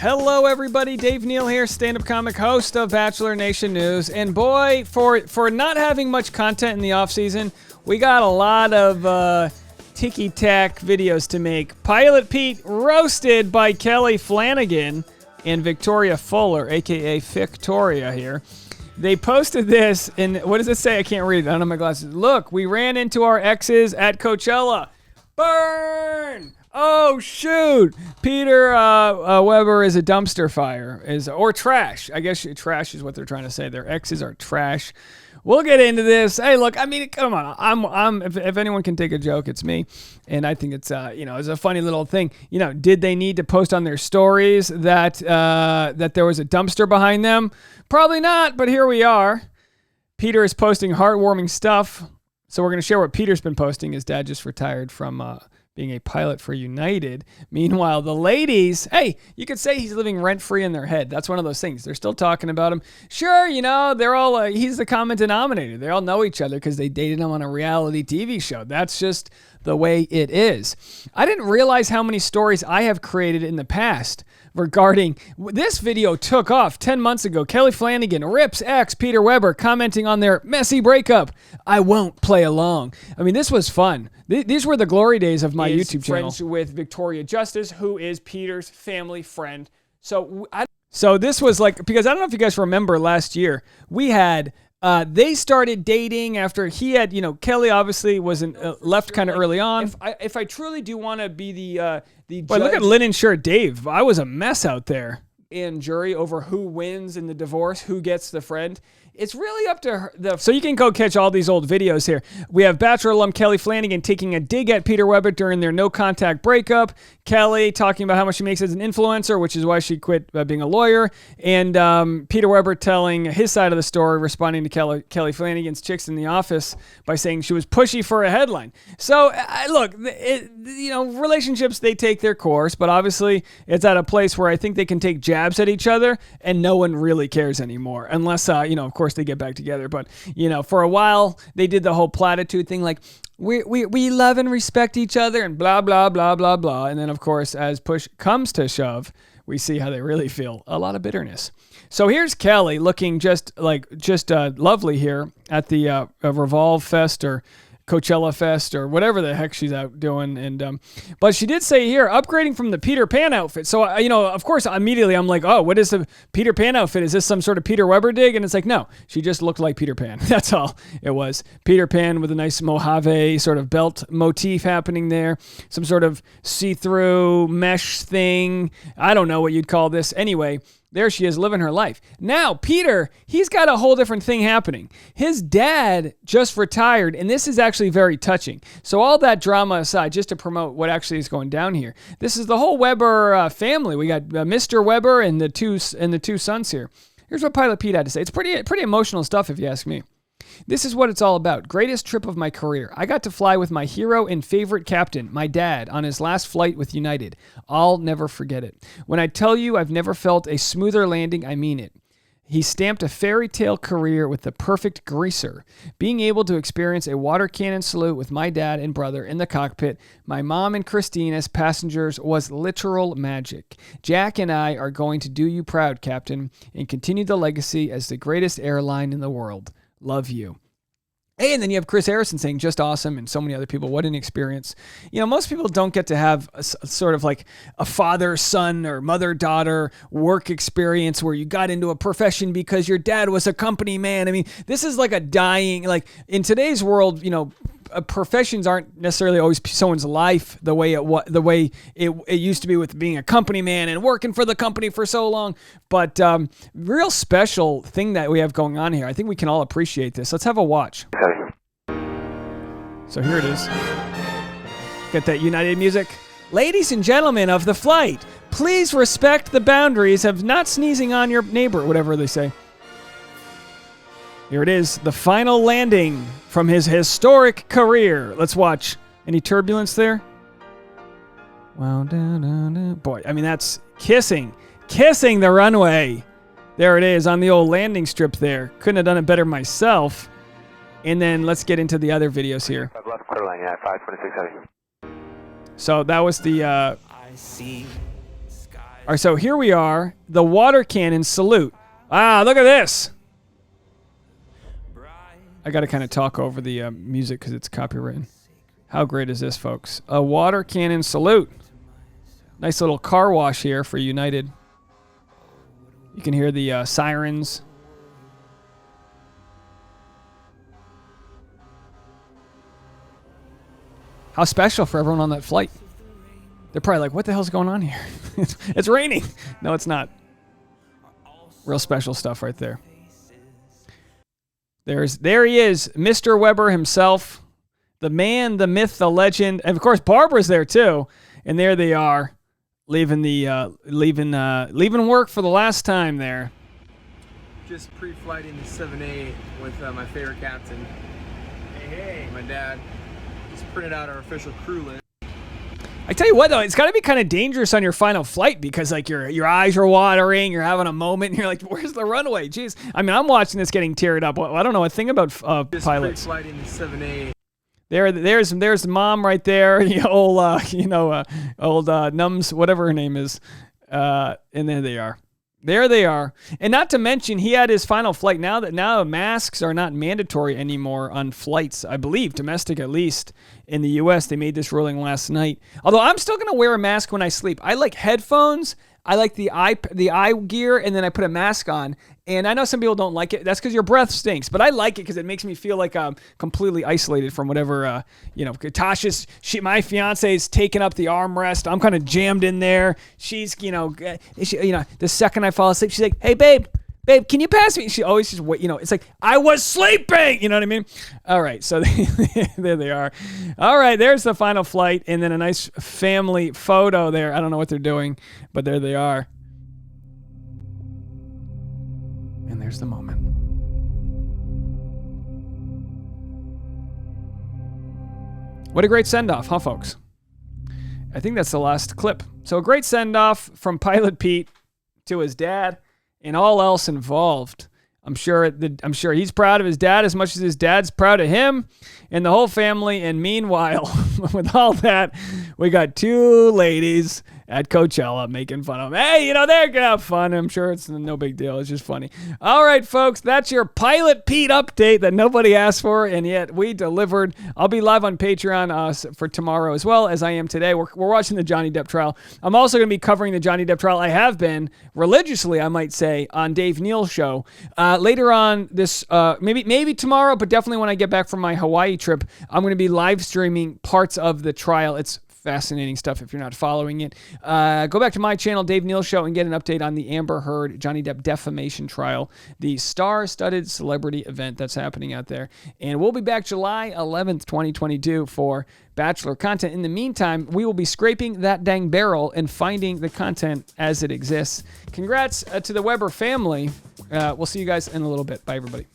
Hello, everybody. Dave Neal here, stand-up comic, host of Bachelor Nation News. And boy, for not having much content in the off-season, we got a lot of ticky-tack videos to make. Pilot Pete roasted by Kelley Flanagan and Victoria Fuller, a.k.a. Victoria here. They posted this, and what does it say? I can't read it. I don't have my glasses. Look, we ran into our exes at Coachella. Burn! Oh, shoot. Peter Weber is a dumpster fire, or trash. I guess trash is what they're trying to say. Their exes are trash. We'll get into this. Hey, look, I mean, come on. I'm. If anyone can take a joke, it's me. And I think it's, it's a funny little thing. Did they need to post on their stories that there was a dumpster behind them? Probably not, but here we are. Peter is posting heartwarming stuff. So we're going to share what Peter's been posting. His dad just retired from being a pilot for United. Meanwhile, the ladies, hey, you could say he's living rent-free in their head. That's one of those things. They're still talking about him. Sure, they're all, he's the common denominator. They all know each other because they dated him on a reality TV show. That's just the way it is. I didn't realize how many stories I have created in the past regarding this video took off 10 months ago. Kelley Flanagan rips ex Peter Weber commenting on their messy breakup. I won't play along. I mean, this was fun. These were the glory days of my YouTube channel. Friends with Victoria Justice, who is Peter's family friend. So this was like, because I don't know if you guys remember last year, we had they started dating after he had, Kelley obviously wasn't left kind of early on. If I truly do want to be the judge. But look at linen shirt Dave. I was a mess out there. And jury over who wins in the divorce, who gets the friend. It's really up to her. So you can go catch all these old videos here. We have Bachelor alum Kelley Flanagan taking a dig at Peter Weber during their no-contact breakup. Kelley talking about how much she makes as an influencer, which is why she quit being a lawyer. And Peter Weber telling his side of the story, responding to Kelley Flanagan's chicks in the office by saying she was pushy for a headline. So, look, relationships, they take their course, but obviously it's at a place where I think they can take jabs at each other and no one really cares anymore. Unless, of course, they get back together. But, for a while, they did the whole platitude thing like, we love and respect each other and blah, blah, blah, blah, blah. And then, of course, as push comes to shove, we see how they really feel. A lot of bitterness. So here's Kelley looking just lovely here at the Revolve Fest or Coachella Fest or whatever the heck she's out doing. And but she did say here, upgrading from the Peter Pan outfit. So, of course, immediately I'm like, oh, what is the Peter Pan outfit? Is this some sort of Peter Weber dig? And it's like, no, she just looked like Peter Pan. That's all it was. Peter Pan with a nice Mojave sort of belt motif happening there. Some sort of see-through mesh thing. I don't know what you'd call this. Anyway, there she is living her life. Now, Peter, he's got a whole different thing happening. His dad just retired, and this is actually very touching. So all that drama aside, just to promote what actually is going down here, this is the whole Weber family. We got Mr. Weber and the two sons here. Here's what Pilot Pete had to say. It's pretty emotional stuff, if you ask me. This is what it's all about. Greatest trip of my career. I got to fly with my hero and favorite captain, my dad, on his last flight with United. I'll never forget it. When I tell you I've never felt a smoother landing, I mean it. He stamped a fairy tale career with the perfect greaser. Being able to experience a water cannon salute with my dad and brother in the cockpit, my mom and Christine as passengers was literal magic. Jack and I are going to do you proud, Captain, and continue the legacy as the greatest airline in the world. Love you. Hey, and then you have Chris Harrison saying just awesome, and so many other people. What an experience. Most people don't get to have a sort of like a father-son or mother-daughter work experience where you got into a profession because your dad was a company man. I mean, this is like a dying, like in today's world, professions aren't necessarily always someone's life the way it used to be with being a company man and working for the company for so long. But real special thing that we have going on here. I think we can all appreciate this. Let's have a watch. So here it is. Get that United music. Ladies and gentlemen of the flight, please respect the boundaries of not sneezing on your neighbor, whatever they say. Here it is, the final landing from his historic career. Let's watch. Any turbulence there? Wow, boy, I mean, that's kissing the runway. There it is on the old landing strip there. Couldn't have done it better myself. And then let's get into the other videos here. Left quarter line, yeah, 526 heavy. So that was the All right, so here we are, the water cannon salute. Ah, look at this. I got to kind of talk over the music because it's copywritten. How great is this, folks? A water cannon salute. Nice little car wash here for United. You can hear the sirens. How special for everyone on that flight. They're probably like, what the hell's going on here? It's raining. No, it's not. Real special stuff right there. There he is, Mr. Weber himself. The man, the myth, the legend. And of course, Barbara's there too. And there they are, leaving work for the last time there. Just pre-flighting the 7A with my favorite captain. Hey, my dad. Just printed out our official crew list. I tell you what, though, it's got to be kind of dangerous on your final flight because, like, your eyes are watering, you're having a moment, and you're like, where's the runway? Jeez. I mean, I'm watching this getting teared up. I don't know a thing about Just pilots. Pre-flighting the 7A. There's mom right there, old Nums, whatever her name is, and there they are. There they are. And not to mention, he had his final flight. Now masks are not mandatory anymore on flights, I believe, domestic at least. In the U.S., they made this ruling last night. Although I'm still going to wear a mask when I sleep. I like headphones. I like the eye gear, and then I put a mask on. And I know some people don't like it. That's because your breath stinks. But I like it because it makes me feel like I'm completely isolated from whatever, my fiance is taking up the armrest. I'm kind of jammed in there. She's, the second I fall asleep, she's like, hey, babe, can you pass me? She always just wait, it's like, I was sleeping. You know what I mean? All right. So there they are. All right. There's the final flight. And then a nice family photo there. I don't know what they're doing, but there they are. And there's the moment. What a great send-off, huh, folks? I think that's the last clip. So a great send-off from Pilot Pete to his dad and all else involved. I'm sure he's proud of his dad as much as his dad's proud of him and the whole family. And meanwhile, with all that, we got two ladies at Coachella making fun of him. Hey, they're gonna have fun. I'm sure it's no big deal. It's just funny. All right, folks, that's your Pilot Pete update that nobody asked for, and yet we delivered. I'll be live on Patreon for tomorrow as well as I am today. We're watching the Johnny Depp trial. I'm also going to be covering the Johnny Depp trial. I have been religiously, I might say, on Dave Neal's show. Later on this, maybe tomorrow, but definitely when I get back from my Hawaii trip, I'm going to be live streaming parts of the trial. It's fascinating stuff if you're not following it. Go back to my channel, Dave Neal Show, and get an update on the Amber Heard Johnny Depp defamation trial, the star-studded celebrity event that's happening out there. And we'll be back July 11th, 2022 for Bachelor content. In the meantime, we will be scraping that dang barrel and finding the content as it exists. Congrats to the Weber family. We'll see you guys in a little bit. Bye, everybody.